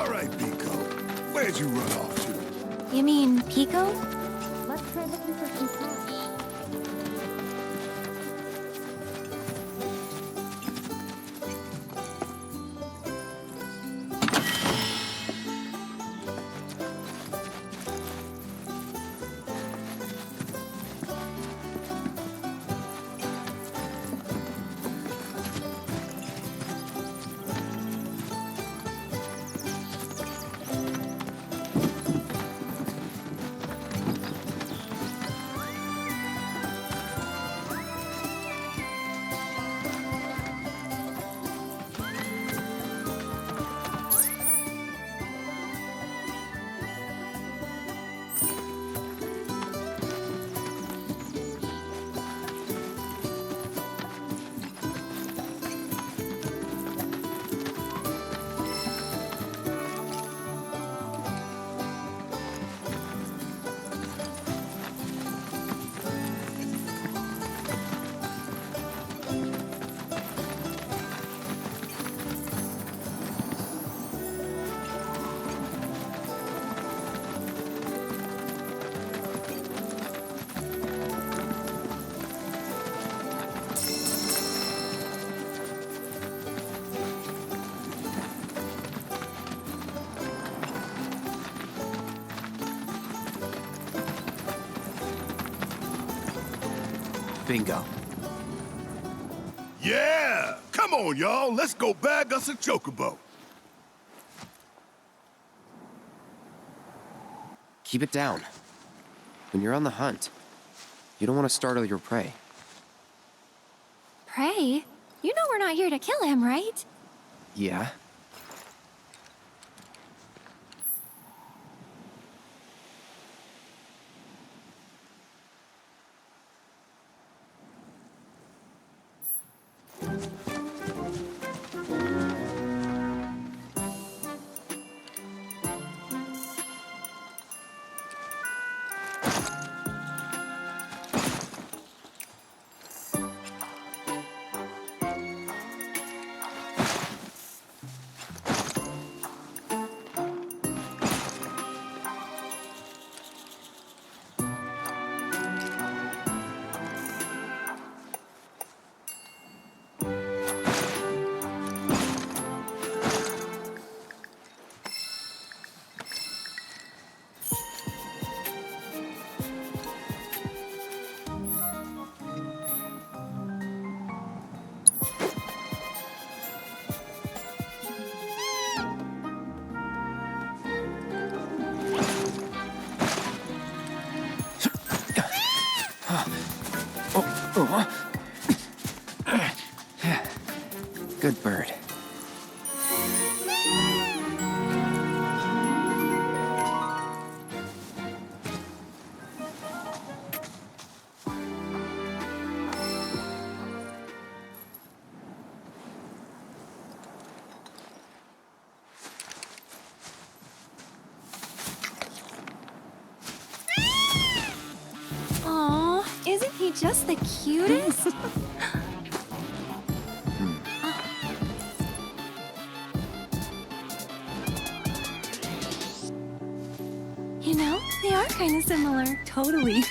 All right, Pico. Where'd you run off to? You mean Pico? Let's try looking for some cash. Bingo. Yeah! Come on, y'all. Let's go bag us a chocobo. Keep it down. When you're on the hunt, you don't want to startle your prey. Prey? You know we're not here to kill him, right? Yeah? Good bird. Aw, isn't he just the cutest? You know, they are kind of similar. Totally.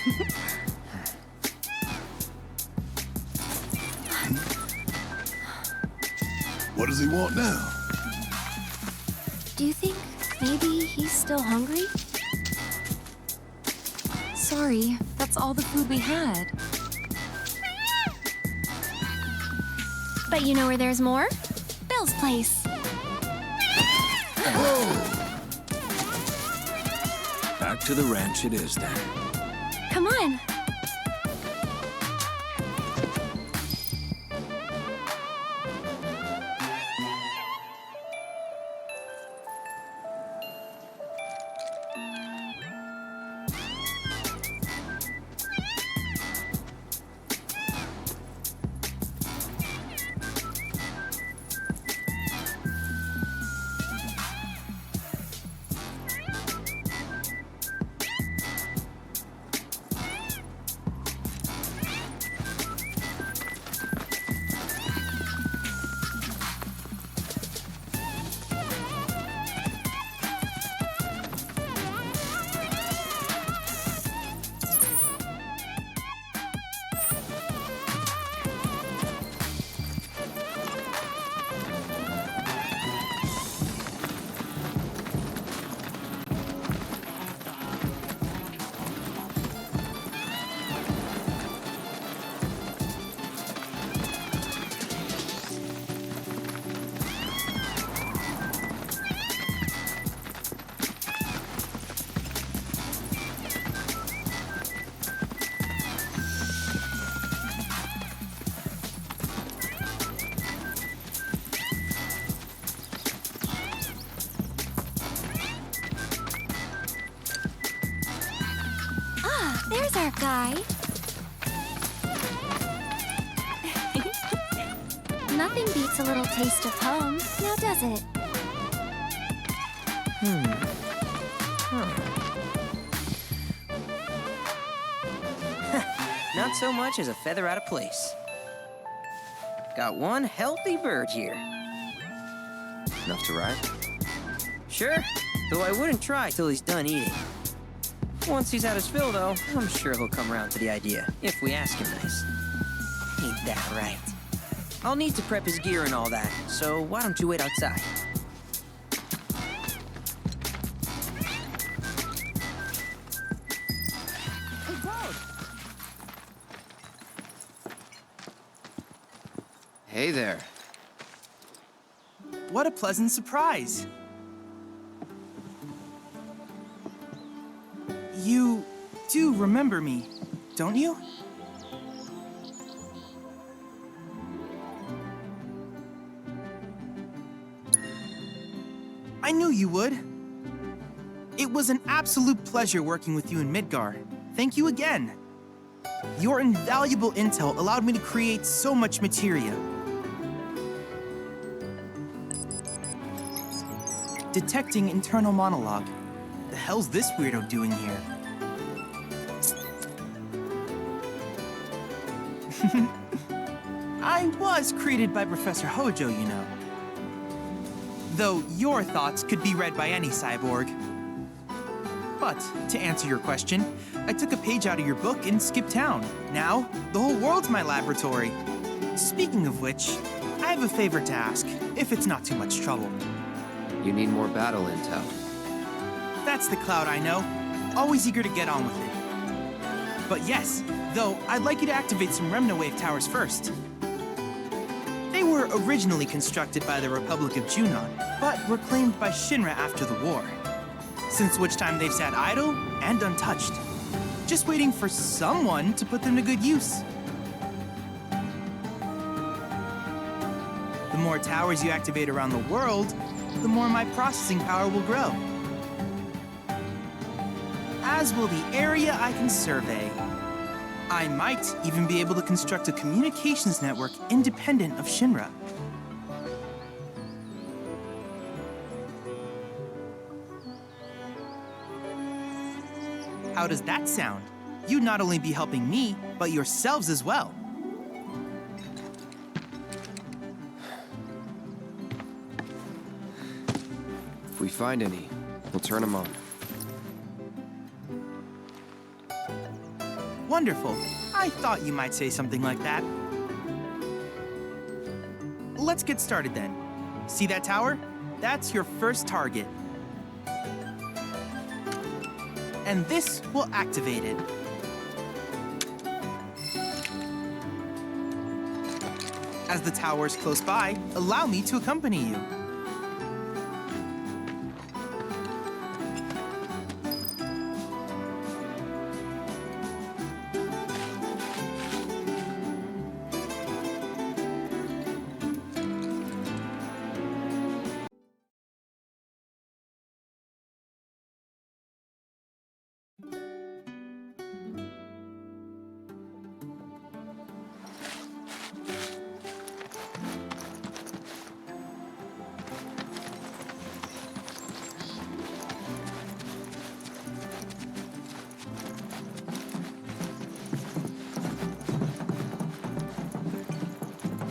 What does he want now? Do you think maybe he's still hungry? Sorry, that's all the food we had. But you know where there's more? Bill's place. Back to the ranch it is then. Come on. There's our guy. Nothing beats a little taste of home, now does it? Not so much as a feather out of place. Got one healthy bird here. Enough to ride? Sure, though I wouldn't try till he's done eating. Once he's had his fill, though, I'm sure he'll come around to the idea, if we ask him nice. Ain't that right? I'll need to prep his gear and all that, so why don't you wait outside? Hey there. What a pleasant surprise. You do remember me, don't you? I knew you would. It was an absolute pleasure working with you in Midgar. Thank you again. Your invaluable intel allowed me to create so much materia. Detecting internal monologue. The hell's this weirdo doing here? I was created by Professor Hojo, you know. Though your thoughts could be read by any cyborg. But, to answer your question, I took a page out of your book and skipped town. Now, the whole world's my laboratory. Speaking of which, I have a favor to ask, if it's not too much trouble. You need more battle intel. That's the Cloud I know. Always eager to get on with it. But yes, though, I'd like you to activate some Remnawave towers first. They were originally constructed by the Republic of Junon, but were claimed by Shinra after the war. Since which time they've sat idle and untouched. Just waiting for someone to put them to good use. The more towers you activate around the world, the more my processing power will grow. As will the area I can survey. I might even be able to construct a communications network independent of Shinra. How does that sound? You'd not only be helping me, but yourselves as well. If we find any, we'll turn them on. Wonderful. I thought you might say something like that. Let's get started then. See that tower? That's your first target. And this will activate it. As the tower's close by, allow me to accompany you.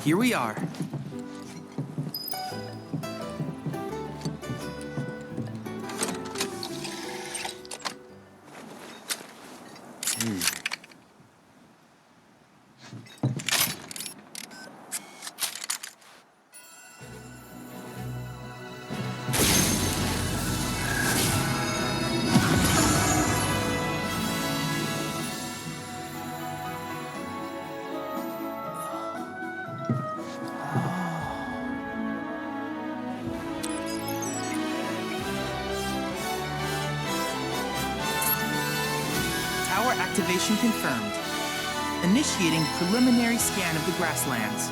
Here we are. Tower activation confirmed. Initiating preliminary scan of the grasslands.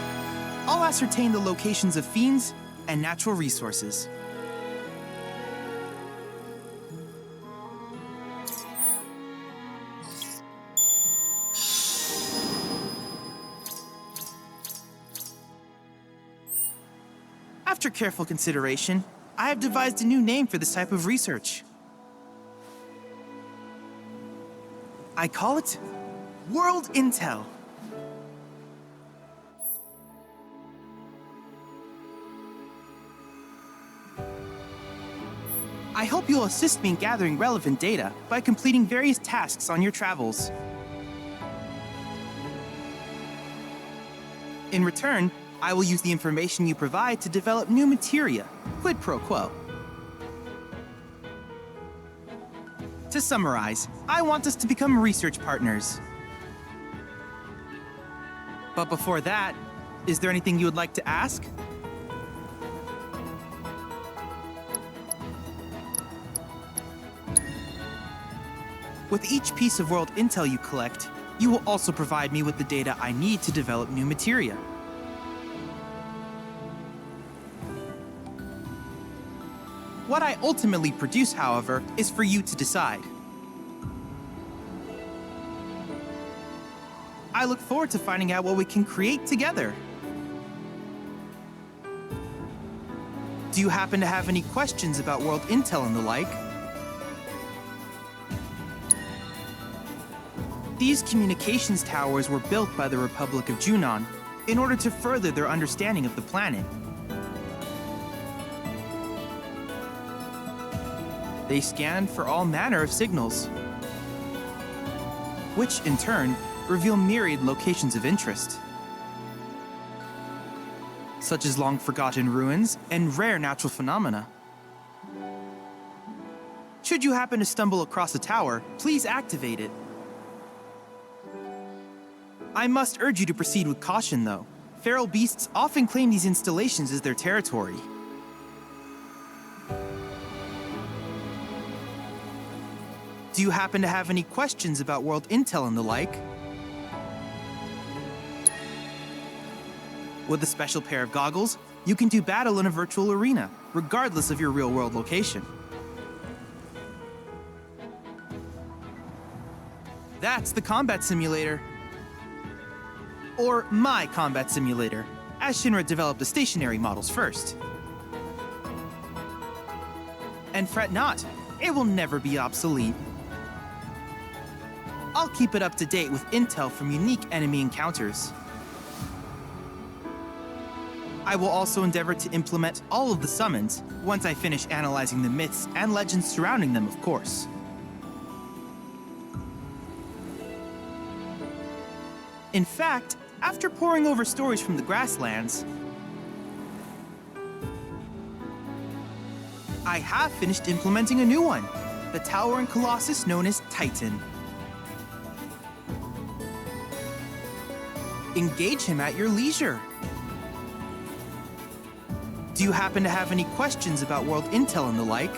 I'll ascertain the locations of fiends and natural resources. After careful consideration, I have devised a new name for this type of research. I call it World Intel. I hope you'll assist me in gathering relevant data by completing various tasks on your travels. In return, I will use the information you provide to develop new materia, quid pro quo. To summarize, I want us to become research partners. But before that, is there anything you would like to ask? With each piece of world intel you collect, you will also provide me with the data I need to develop new materia. What I ultimately produce, however, is for you to decide. I look forward to finding out what we can create together. Do you happen to have any questions about world intel and the like? These communications towers were built by the Republic of Junon in order to further their understanding of the planet. They scan for all manner of signals, which in turn reveal myriad locations of interest, such as long-forgotten ruins and rare natural phenomena. Should you happen to stumble across a tower, please activate it. I must urge you to proceed with caution, though. Feral beasts often claim these installations as their territory. Do you happen to have any questions about world intel and the like? With a special pair of goggles, you can do battle in a virtual arena, regardless of your real-world location. That's the combat simulator. Or my combat simulator, as Shinra developed the stationary models first. And fret not, it will never be obsolete. I'll keep it up to date with intel from unique enemy encounters. I will also endeavor to implement all of the summons once I finish analyzing the myths and legends surrounding them, of course. In fact, after poring over stories from the grasslands, I have finished implementing a new one, the towering colossus known as Titan. Engage him at your leisure. Do you happen to have any questions about world intel and the like?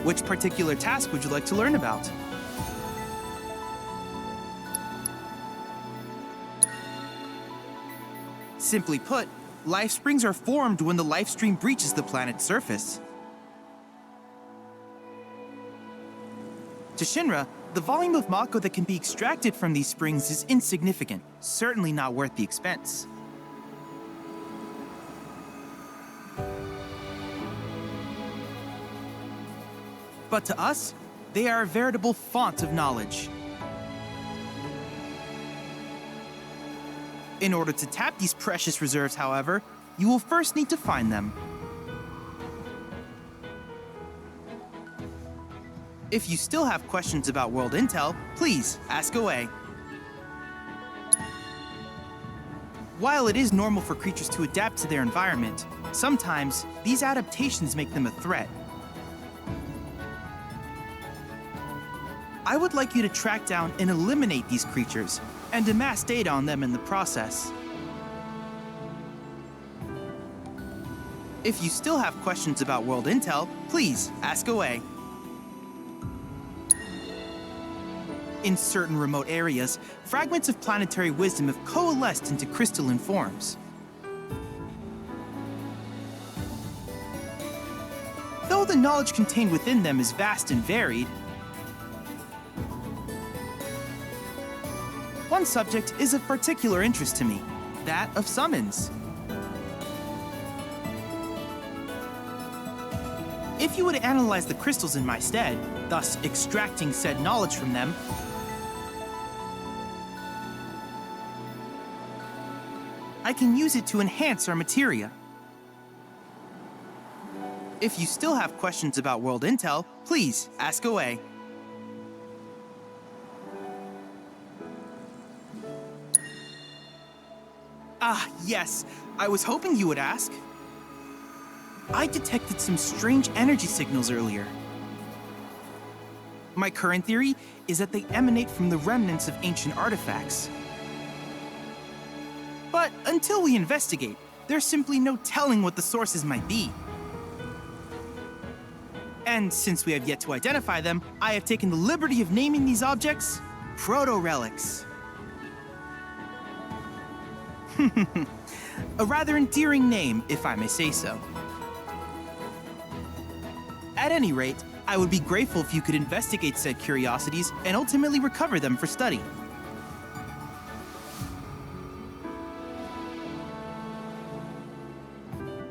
Which particular task would you like to learn about? Simply put, life springs are formed when the life stream breaches the planet's surface. To Shinra, the volume of Mako that can be extracted from these springs is insignificant, certainly not worth the expense. But to us, they are a veritable font of knowledge. In order to tap these precious reserves, however, you will first need to find them. If you still have questions about world intel, please ask away. While it is normal for creatures to adapt to their environment, sometimes these adaptations make them a threat. I would like you to track down and eliminate these creatures, and amass data on them in the process. If you still have questions about world intel, please ask away. In certain remote areas, fragments of planetary wisdom have coalesced into crystalline forms. Though the knowledge contained within them is vast and varied, one subject is of particular interest to me: that of summons. If you would analyze the crystals in my stead, thus extracting said knowledge from them, I can use it to enhance our materia. If you still have questions about world intel, please ask away. Ah, yes, I was hoping you would ask. I detected some strange energy signals earlier. My current theory is that they emanate from the remnants of ancient artifacts. But until we investigate, there's simply no telling what the sources might be. And since we have yet to identify them, I have taken the liberty of naming these objects proto-relics. A rather endearing name, if I may say so. At any rate, I would be grateful if you could investigate said curiosities and ultimately recover them for study.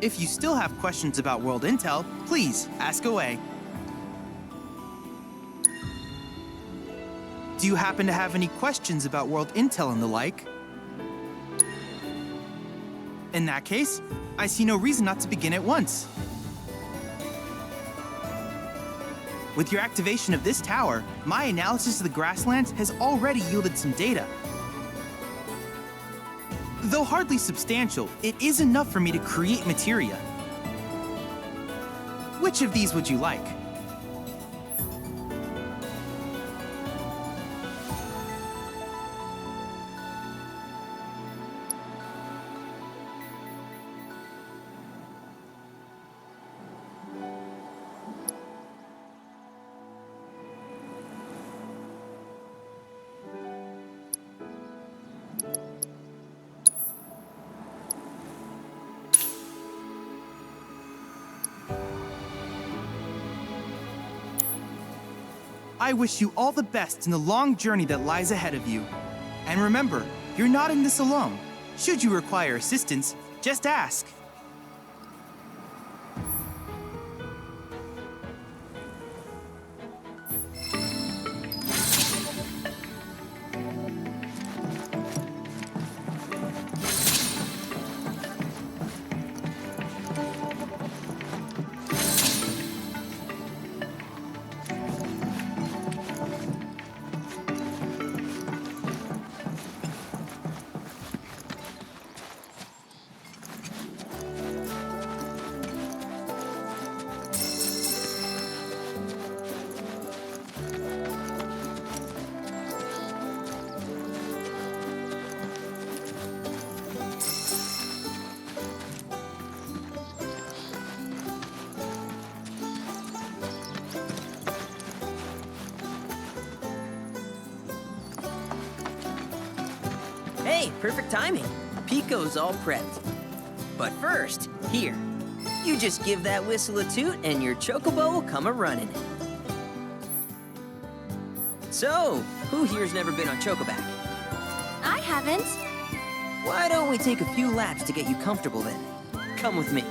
If you still have questions about world intel, please ask away. Do you happen to have any questions about world intel and the like? In that case, I see no reason not to begin at once. With your activation of this tower, my analysis of the grasslands has already yielded some data. Though hardly substantial, it is enough for me to create materia. Which of these would you like? I wish you all the best in the long journey that lies ahead of you. And remember, you're not in this alone. Should you require assistance, just ask. Hey, perfect timing. Pico's all prepped. But first, here. You just give that whistle a toot and your chocobo will come a-running. So, who here's never been on Chocoback? I haven't. Why don't we take a few laps to get you comfortable then? Come with me.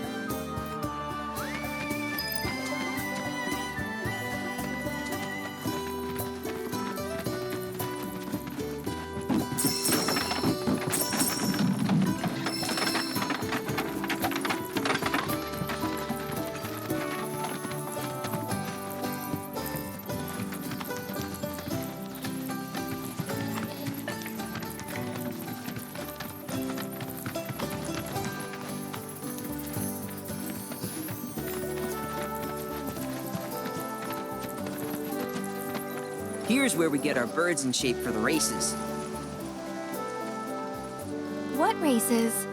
Here's where we get our birds in shape for the races. What races?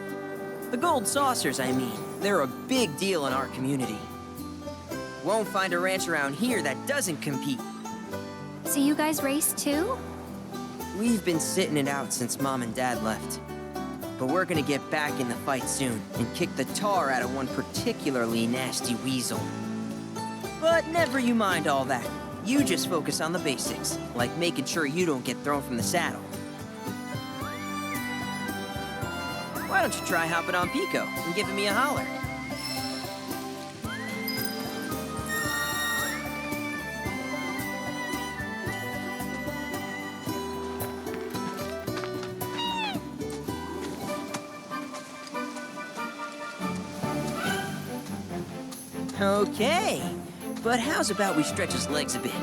The gold saucers, I mean. They're a big deal in our community. Won't find a ranch around here that doesn't compete. So you guys race too? We've been sitting it out since Mom and Dad left. But we're gonna get back in the fight soon and kick the tar out of one particularly nasty weasel. But never you mind all that. You just focus on the basics, like making sure you don't get thrown from the saddle. Why don't you try hopping on Pico and giving me a holler? Okay, but how's about we stretch his legs a bit?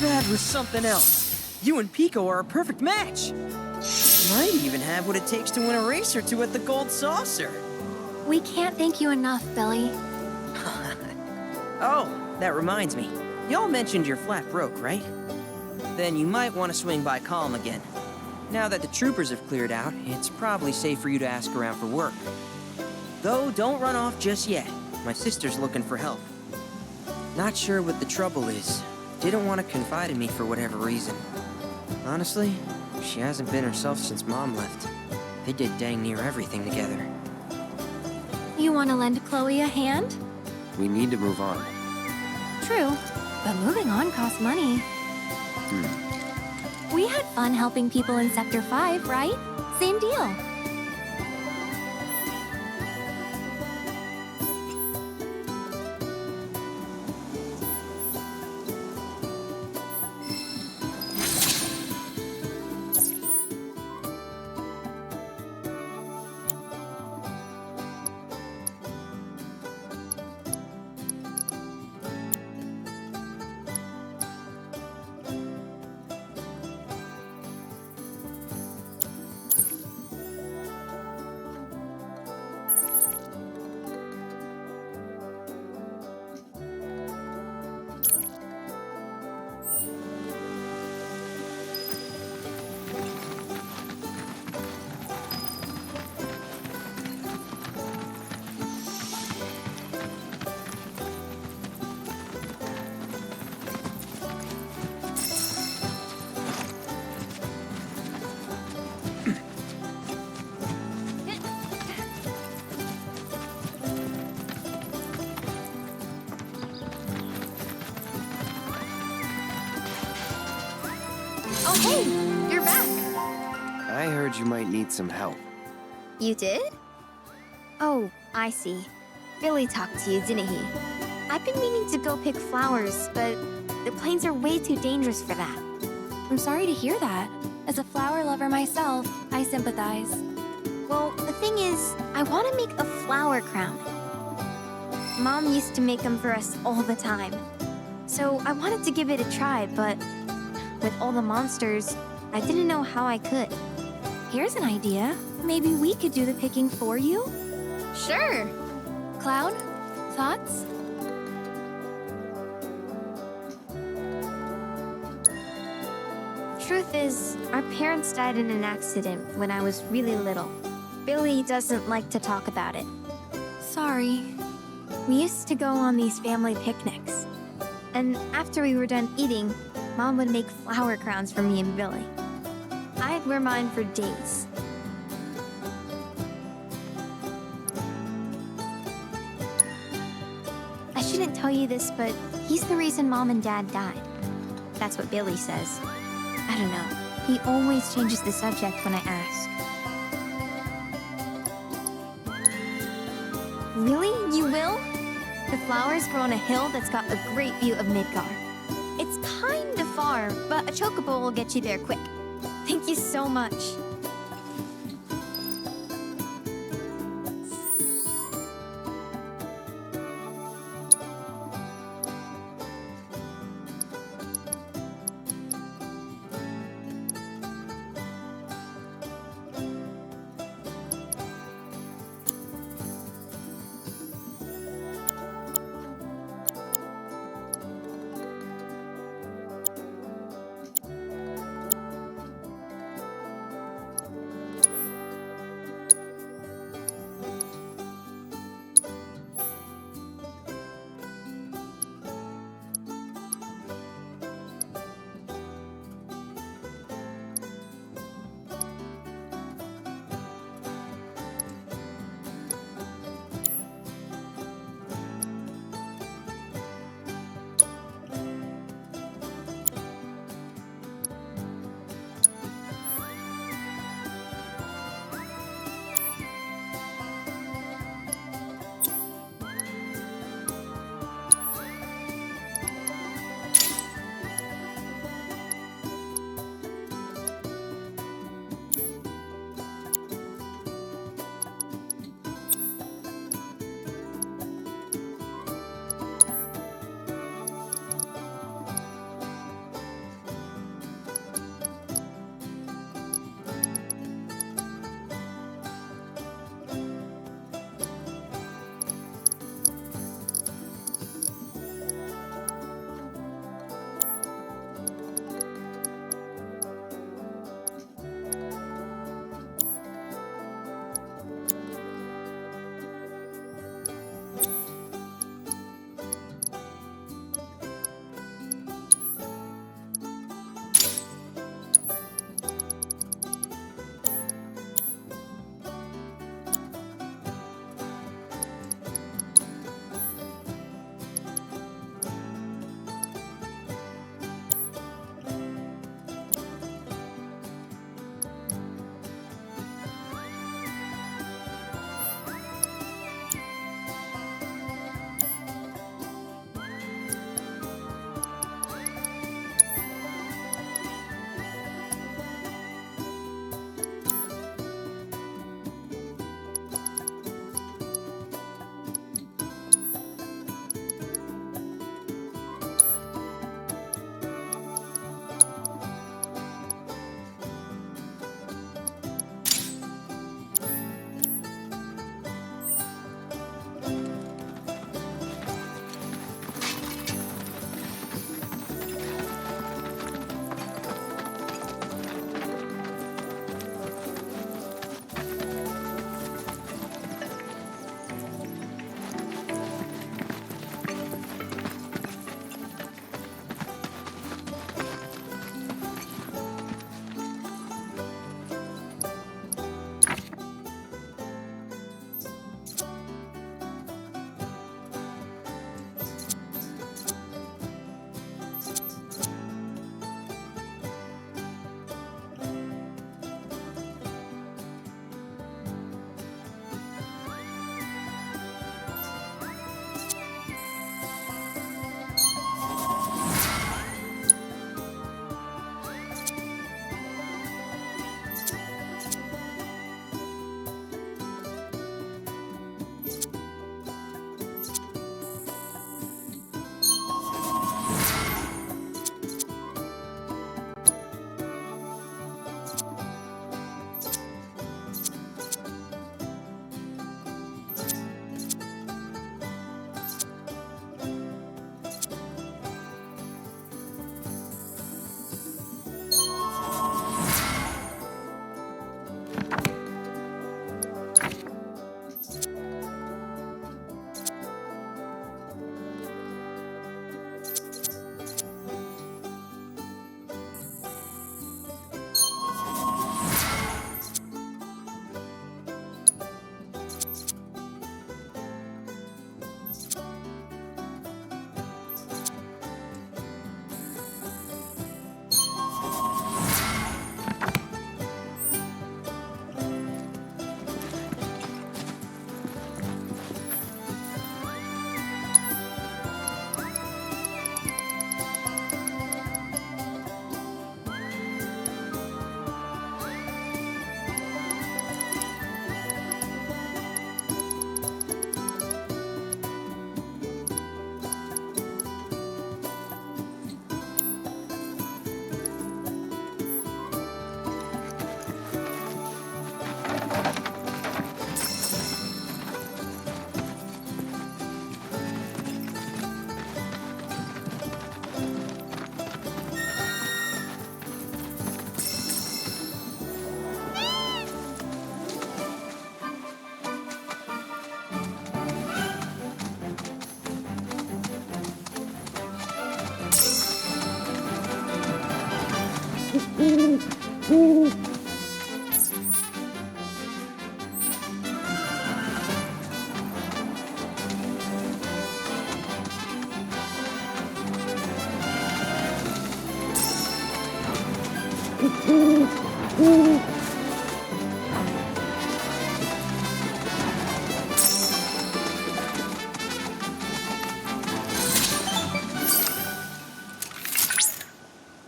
That was something else. You and Pico are a perfect match. Might even have what it takes to win a race or two at the Gold Saucer. We can't thank you enough, Billy. Oh, that reminds me. Y'all mentioned your flat broke, right? Then you might want to swing by Calm again. Now that the troopers have cleared out, it's probably safe for you to ask around for work. Though, don't run off just yet. My sister's looking for help. Not sure what the trouble is. Didn't want to confide in me for whatever reason. Honestly, she hasn't been herself since Mom left. They did dang near everything together. You want to lend Chloe a hand? We need to move on. True, but moving on costs money. We had fun helping people in Sector 5, right? Same deal. Oh, hey! You're back! I heard you might need some help. You did? Oh, I see. Billy talked to you, didn't he? I've been meaning to go pick flowers, but the plains are way too dangerous for that. I'm sorry to hear that. As a flower lover myself, I sympathize. Well, the thing is, I want to make a flower crown. Mom used to make them for us all the time. So I wanted to give it a try, but with all the monsters, I didn't know how I could. Here's an idea. Maybe we could do the picking for you? Sure. Cloud, thoughts? Truth is, our parents died in an accident when I was really little. Billy doesn't like to talk about it. Sorry. We used to go on these family picnics. And after we were done eating, Mom would make flower crowns for me and Billy. I'd wear mine for days. I shouldn't tell you this, but he's the reason Mom and Dad died. That's what Billy says. I don't know. He always changes the subject when I ask. Really? You will? The flowers grow on a hill that's got a great view of Midgar. It's kind of far, but a chocobo will get you there quick. Thank you so much.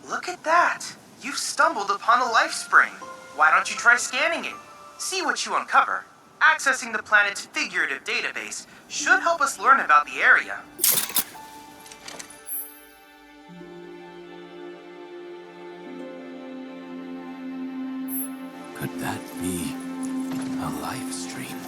Look at that! You've stumbled upon a life spring. Why don't you try scanning it? See what you uncover. Accessing the planet's figurative database should help us learn about the area. Could that be a life stream?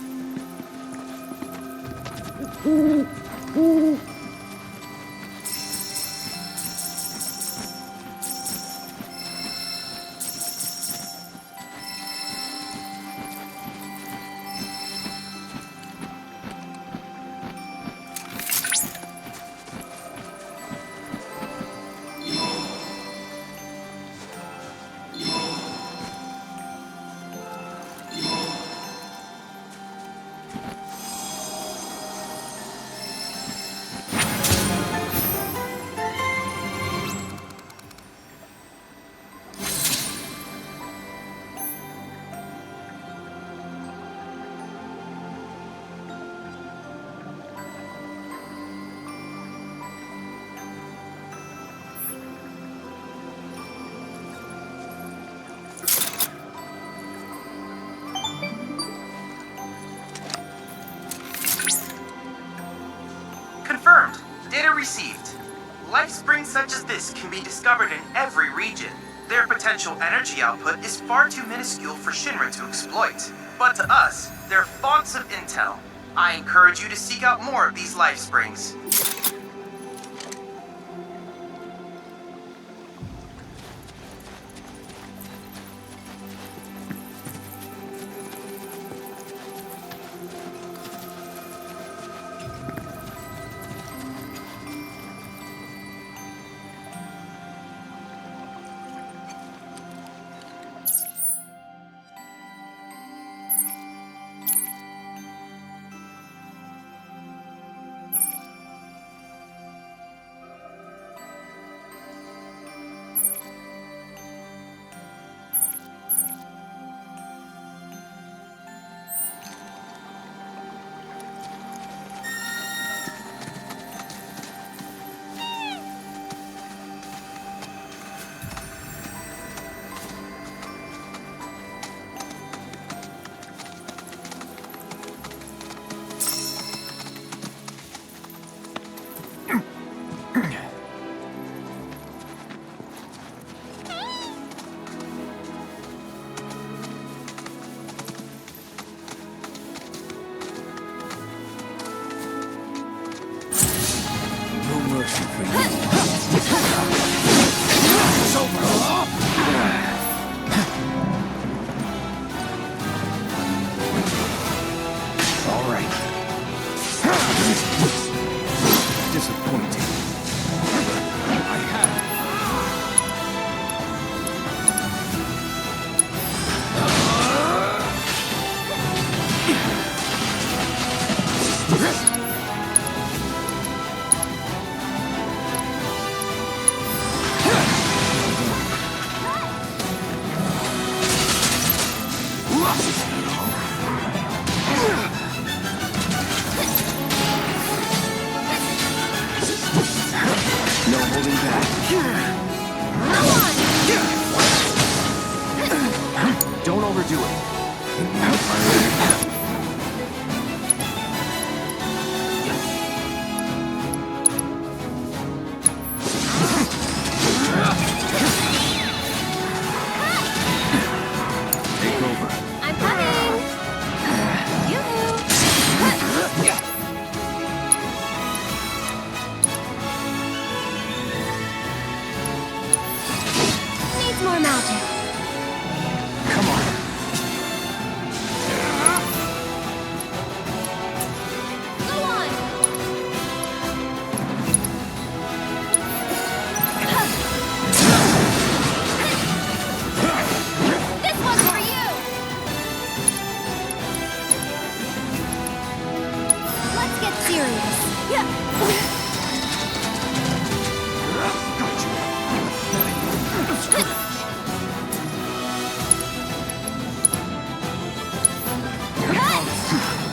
Confirmed. Data received. Life springs such as this can be discovered in every region. Their potential energy output is far too minuscule for Shinra to exploit. But to us, they're fonts of intel. I encourage you to seek out more of these life springs. Don't overdo it. Take over. I'm coming! Needs more magic. Come on. Go on!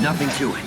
Nothing to it.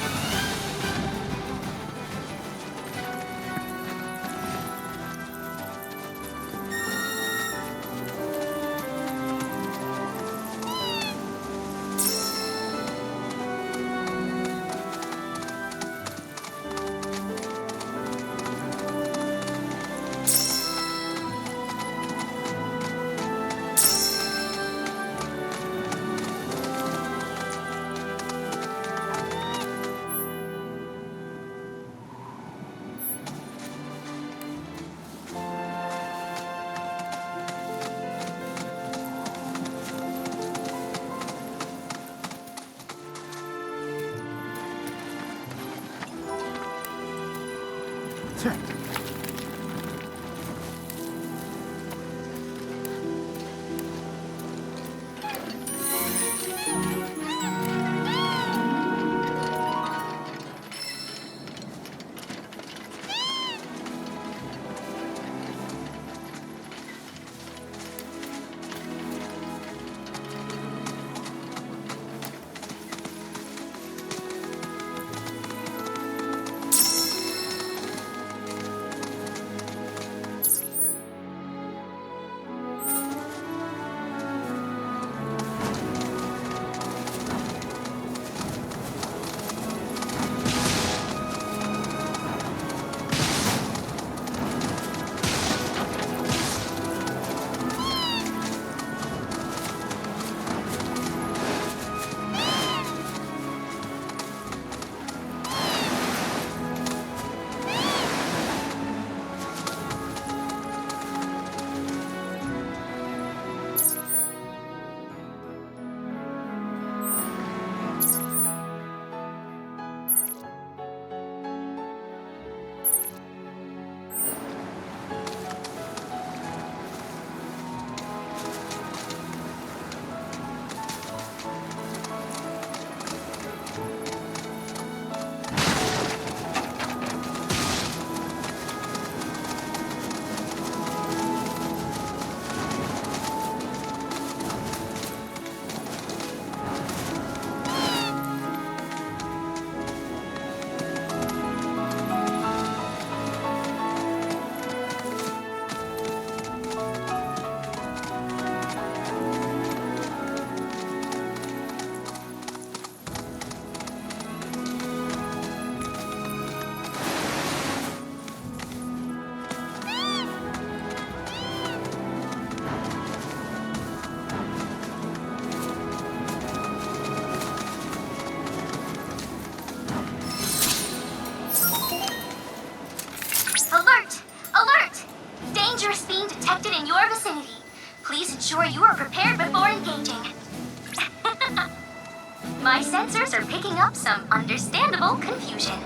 Alert! Alert! Dangerous being detected in your vicinity. Please ensure you are prepared before engaging. My sensors are picking up some understandable confusion.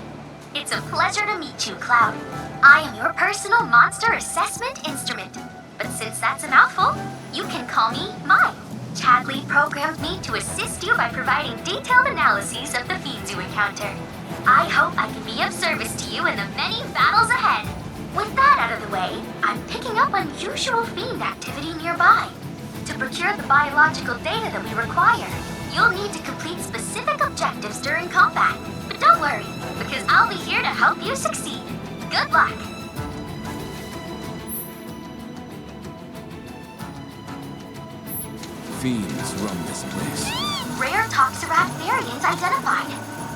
It's a pleasure to meet you, Cloud. I am your personal monster assessment instrument. But since that's a mouthful, you can call me Mime. Chadley programmed me to assist you by providing detailed analyses of the fiends you encounter. I hope I can be of service to you in the many battles ahead. With that out of the way, I'm picking up unusual fiend activity nearby. To procure the biological data that we require, you'll need to complete specific objectives during combat. But don't worry, because I'll be here to help you succeed. Good luck! Fiends roam this place. Rare Toxarat variant identified.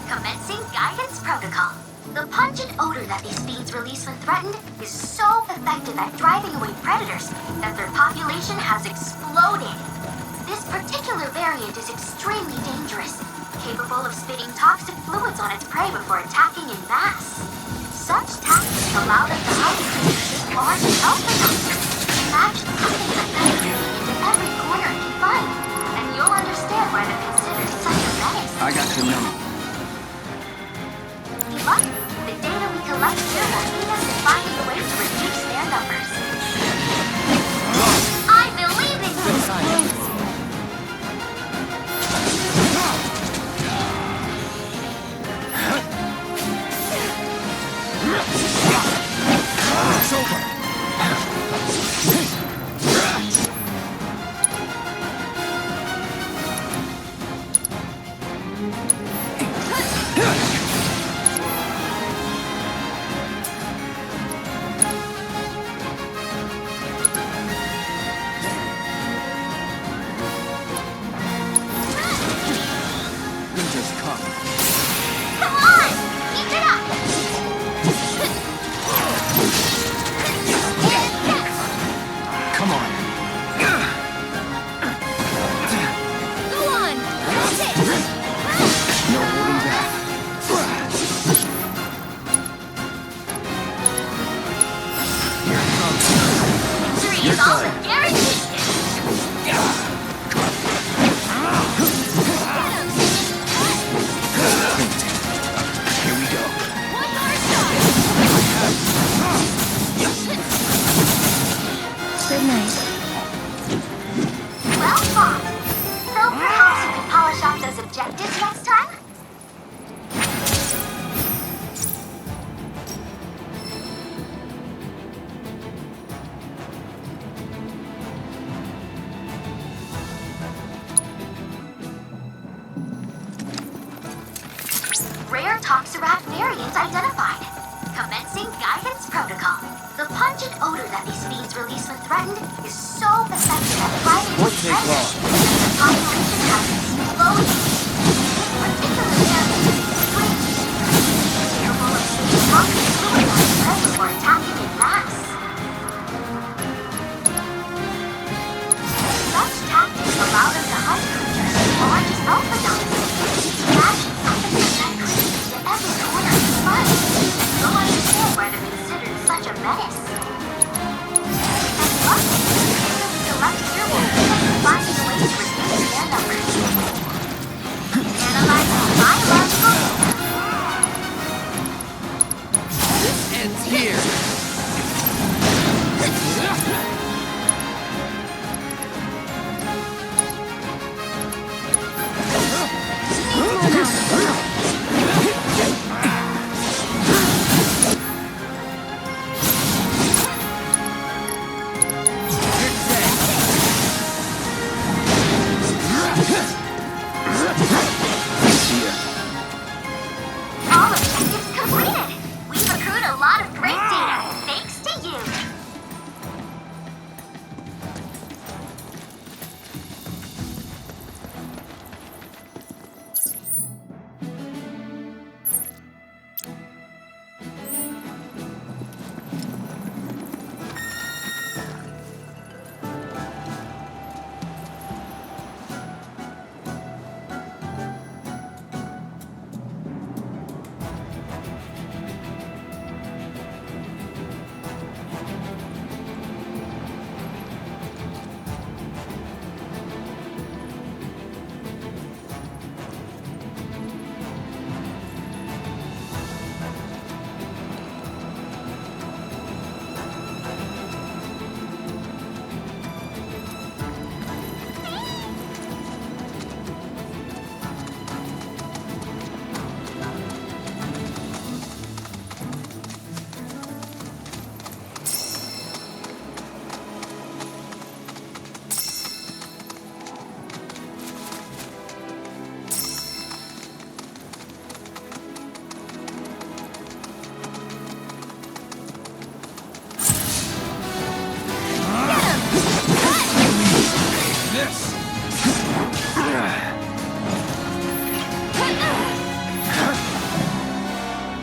Commencing guidance protocol. The pungent odor that these fiends release when threatened is so effective at driving away predators that their population has exploded. This particular variant is extremely dangerous, capable of spitting toxic fluids on its prey before attacking in mass. Such tactics allow them to hide creatures as large as alpha. Imagine putting a predator into every corner it can find, and you'll understand why they're considered such a menace. I got your number. But the data we collect here will aid us in finding a way to reduce their numbers. I believe in you! It's over. rare Toxarat variant identified. Commencing guidance protocol. The pungent odor that these fiends release when threatened is so effective at driving Won't take long. the population has slowly, particularly as strange. Careful of seeing toxic fluid on the prey before attacking in mass. Such tactics allow them to hunt creatures as large as alpha dogs. Imagine something like that creeping into every corner of the fight. You'll understand why they're considered such a menace. And luckily, carefully selected here will lead us to finding ways to reduce their numbers. Analyzing biological data. This ends here. All objectives completed! We've accrued a lot of great data, thanks to you!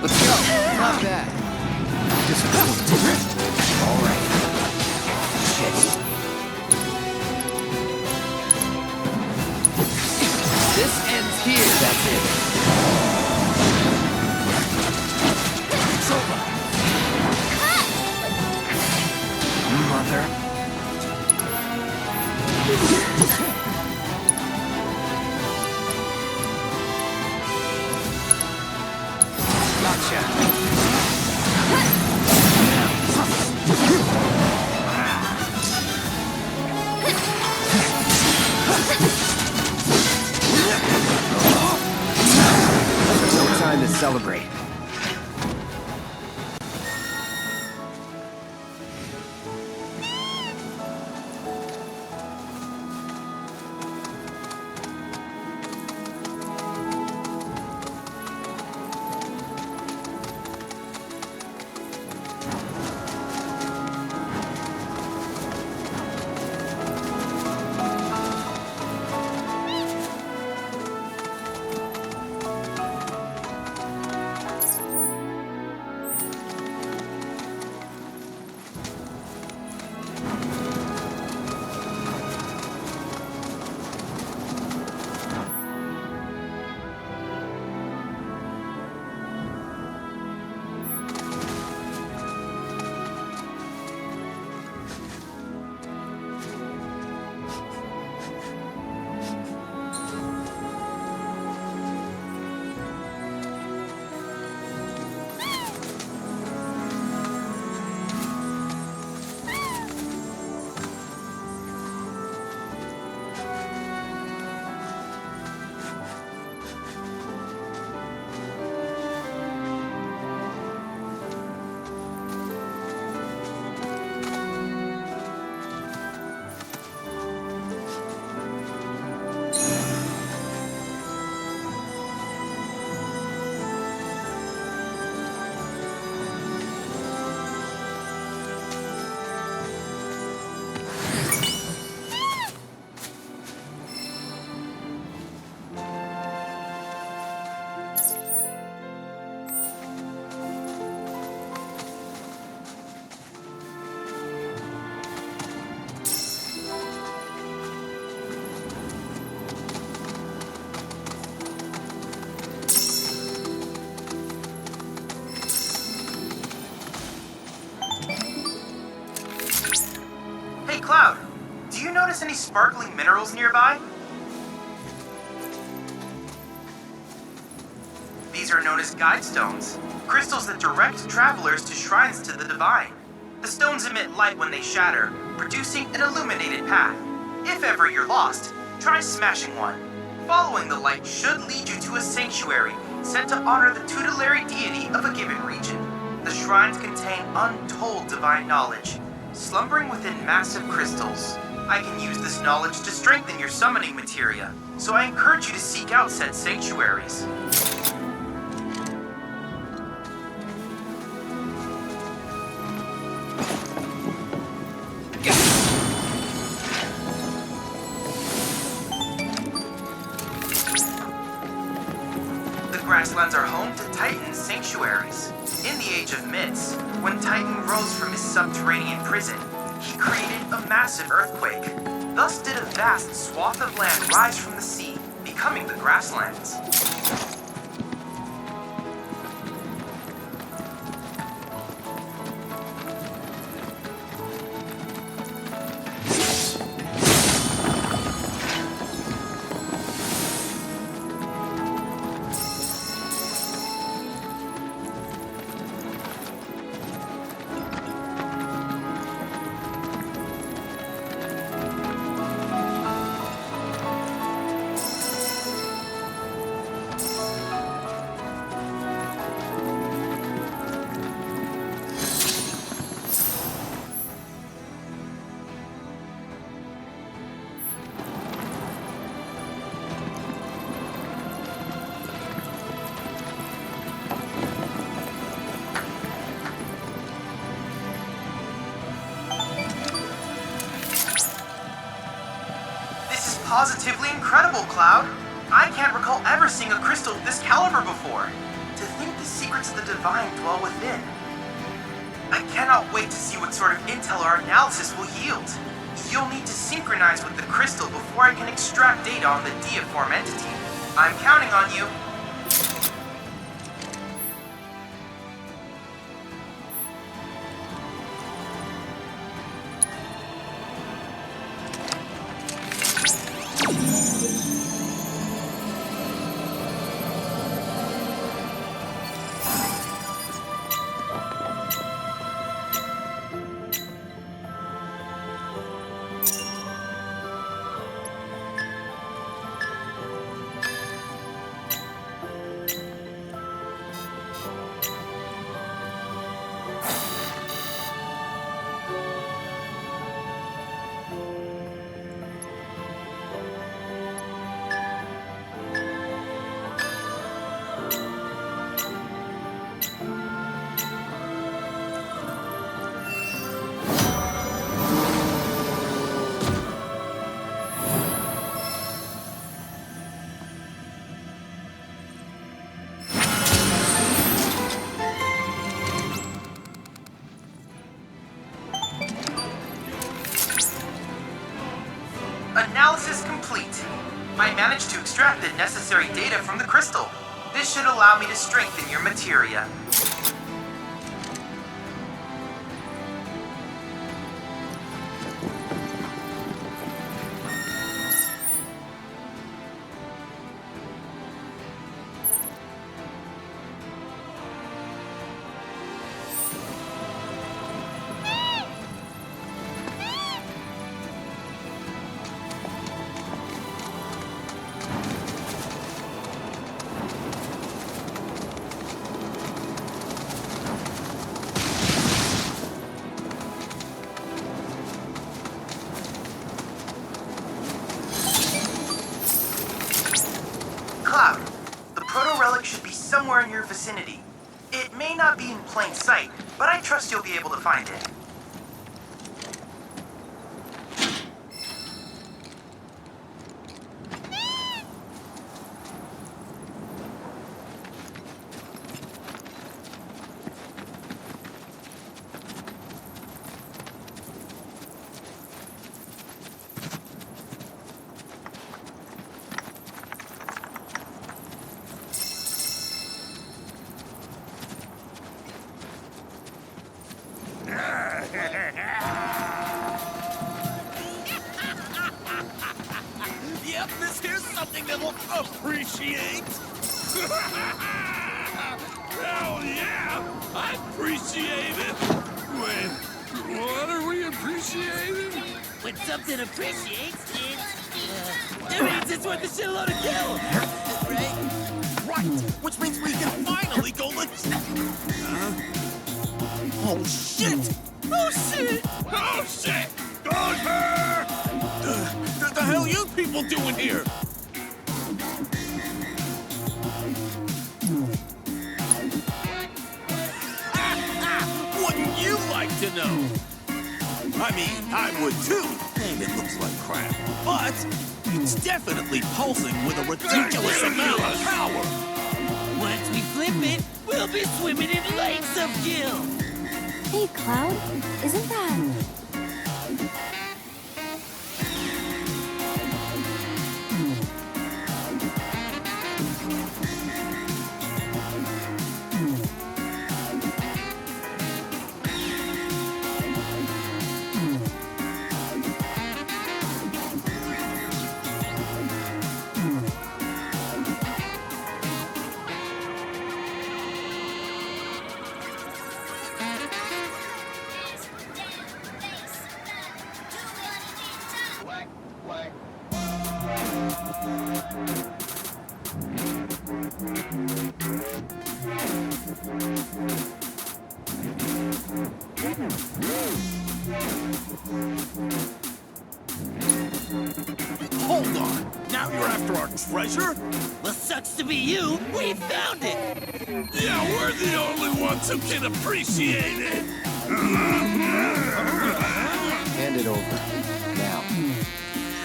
Let's go. Not bad. Just all right. This ends here. That's it. It's over. Mother. No time to celebrate. notice any sparkling minerals nearby? These are known as guide stones, crystals that direct travelers to shrines to the divine. The stones emit light when they shatter, producing an illuminated path. If ever you're lost, try smashing one. Following the light should lead you to a sanctuary set to honor the tutelary deity of a given region. The shrines contain untold divine knowledge, slumbering within massive crystals. I can use this knowledge to strengthen your summoning materia, so I encourage you to seek out said sanctuaries. Grasslands are home to Titan's sanctuaries. In the Age of Myths, when Titan rose from his subterranean prison, he created a massive earthquake. Thus did a vast swath of land rise from the sea, becoming the Grasslands. Positively incredible, Cloud. I can't recall ever seeing a crystal of this caliber before. To think the secrets of the divine dwell within. I cannot wait to see what sort of intel our analysis will yield. You'll need to synchronize with the crystal before I can extract data on the deiform entity. I'm counting on you. Analysis complete. I managed to extract the necessary data from the crystal. This should allow me to strengthen your materia. Cloud, the proto-relic should be somewhere in your vicinity. It may not be in plain sight, but I trust you'll be able to find it. Yep, this here's something that will appreciate. Hell yeah! I appreciate it! Wait, what are we appreciating? When something appreciates, it means it's worth a shitload of gil, right? Right, which means we can finally go Oh shit! Oh shit! Oh shit! Dogger! The hell you people doing here? Wouldn't you like to know? I mean, I would too. And it looks like crap. But it's definitely pulsing with a ridiculous amount of power. Once we flip it, we'll be swimming in lakes of gil. Hey, Cloud, isn't that... Hold on. Now you're after our treasure? Well, sucks to be you. We found it. Yeah, we're the only ones who can appreciate it. Hand it over. Now.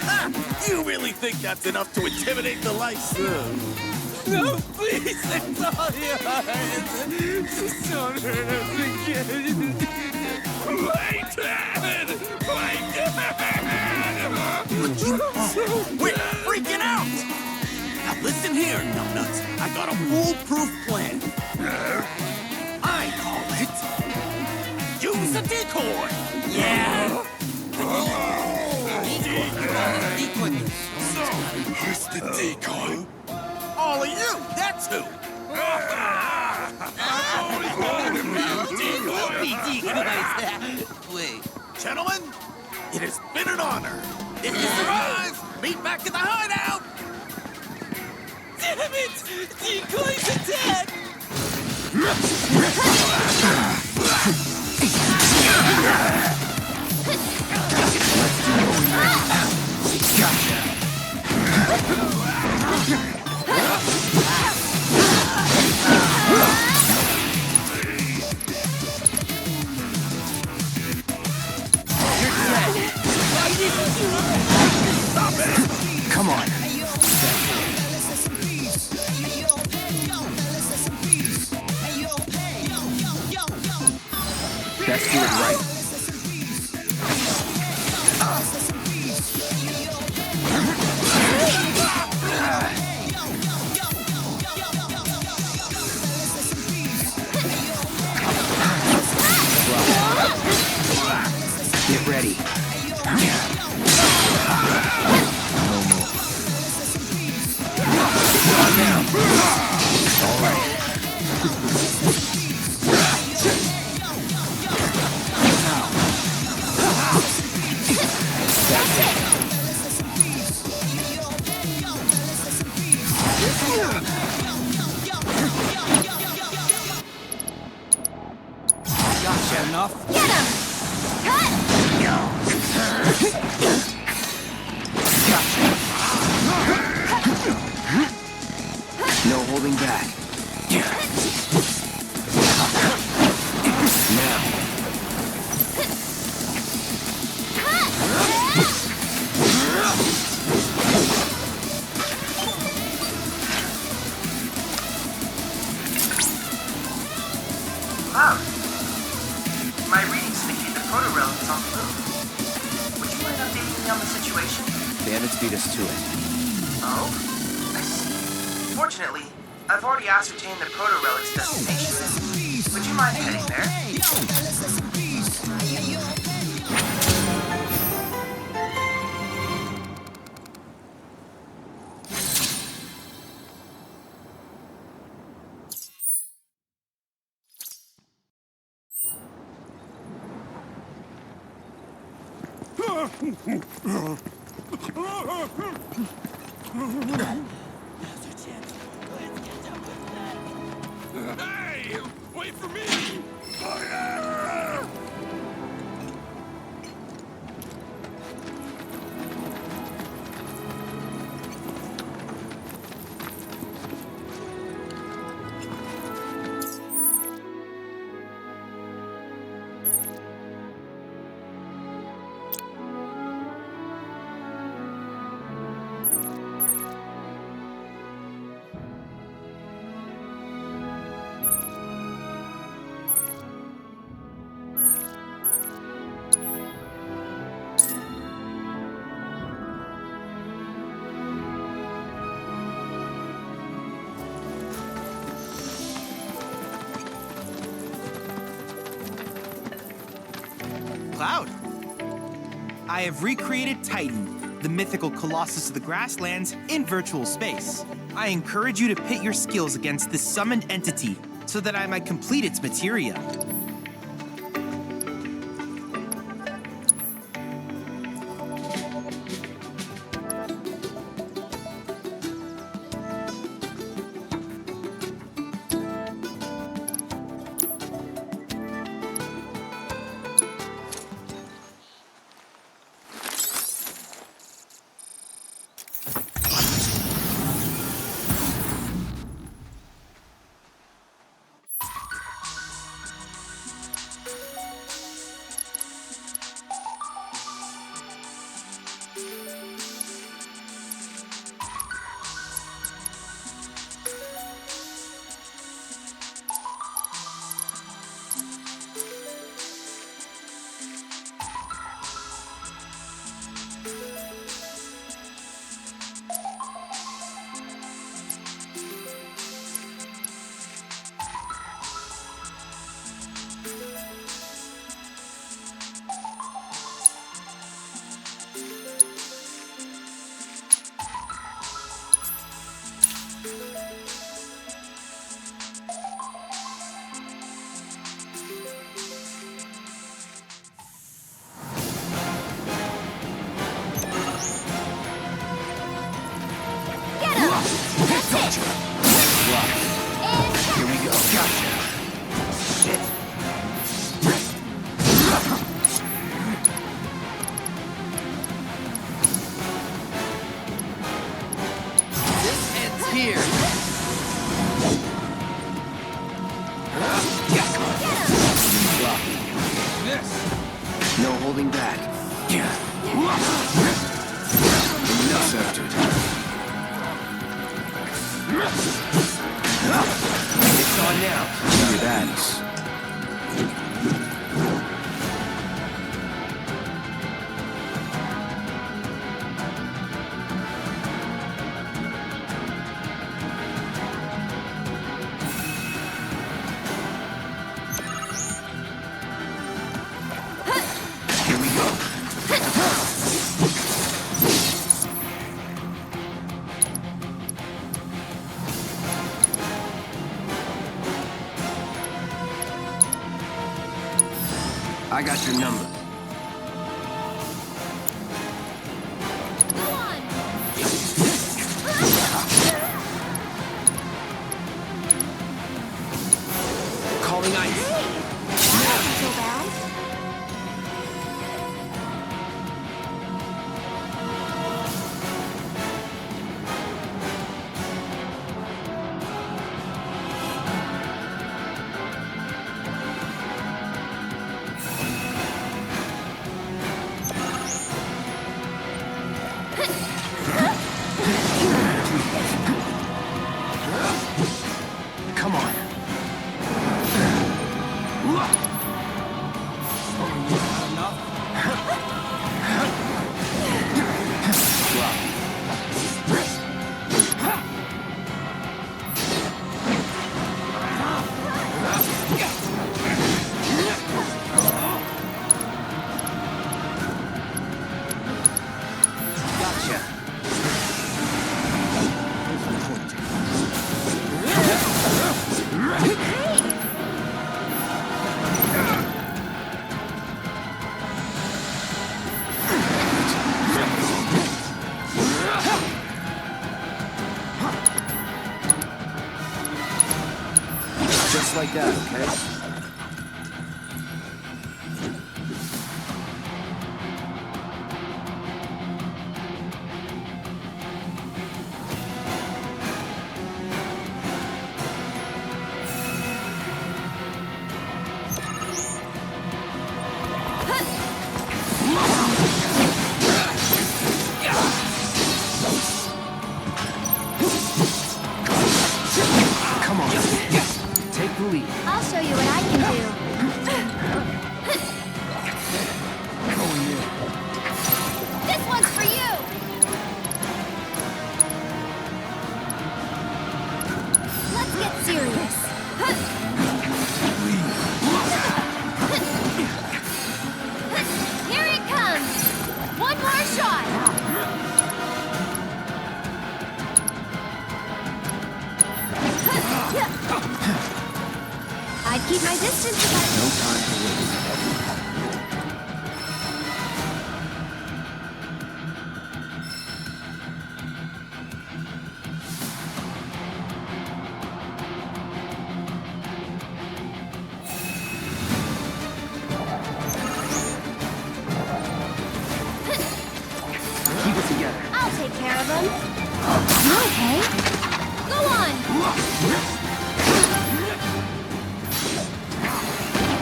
Ah, you really think that's enough to intimidate the lights? No, please, it's all yours. Just don't hurt us again. Play dead! Play dead! We're freaking out! Now listen here, numbnuts. I got a foolproof plan. I call it... Use a decoy! Yeah. So, who's the decoy? All of you, that's who! Be decoys. Wait. Gentlemen, it has been an honor. If you survive, meet back at the hideout! Damn it! Decoys attack! Come on. Best do it right. Get ready. All right. Gotcha, enough. Get him! Cut! No holding back. Now. Cloud. My readings indicate the proto-relic is on the move. Would you mind updating me on the situation? Bandits beat us to it. Oh? I see. Fortunately, I've already ascertained the proto-relic's destination. Would you mind heading there? Hey! Wait for me! Cloud. I have recreated Titan, the mythical colossus of the grasslands, in virtual space. I encourage you to pit your skills against this summoned entity so that I might complete its materia. No holding back. Intercepted. It's on now. Look at that. I got your number. Calling ice. That wasn't so bad. Come on. Gotcha. like that, okay? Come on, take the lead. I'll show you what I can do. This one's for you! Let's get serious. Here it comes! One more shot! I'd keep my distance if I... No time to waste. Keep it together. I'll take care of them. You okay? Go on!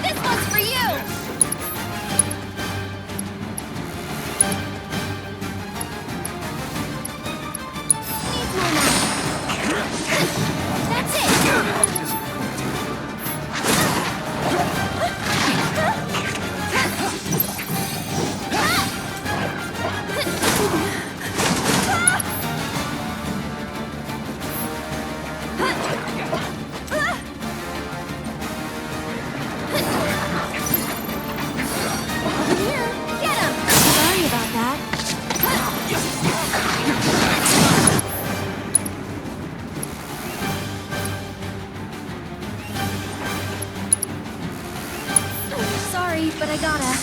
This one's for you! Needs more now. That's it! Here, get him! Sorry about that. Sorry, but I gotta.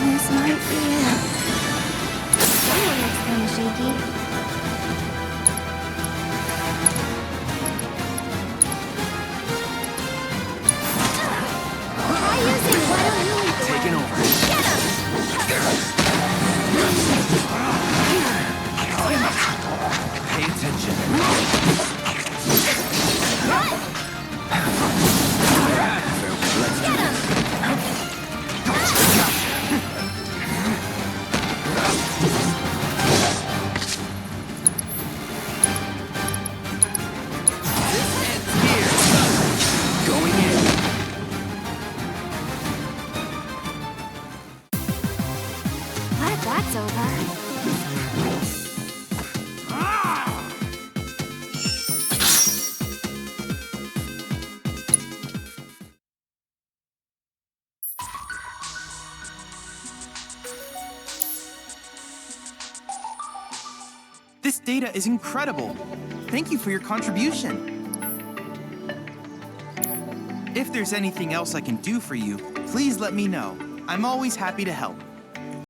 This might be it. Someone looks kind of shaky. Try using what I'm really doing. Taking over. Get him! Pay attention. Get him! Going in. Glad that's over. This data is incredible. Thank you for your contribution. If there's anything else I can do for you, please let me know. I'm always happy to help.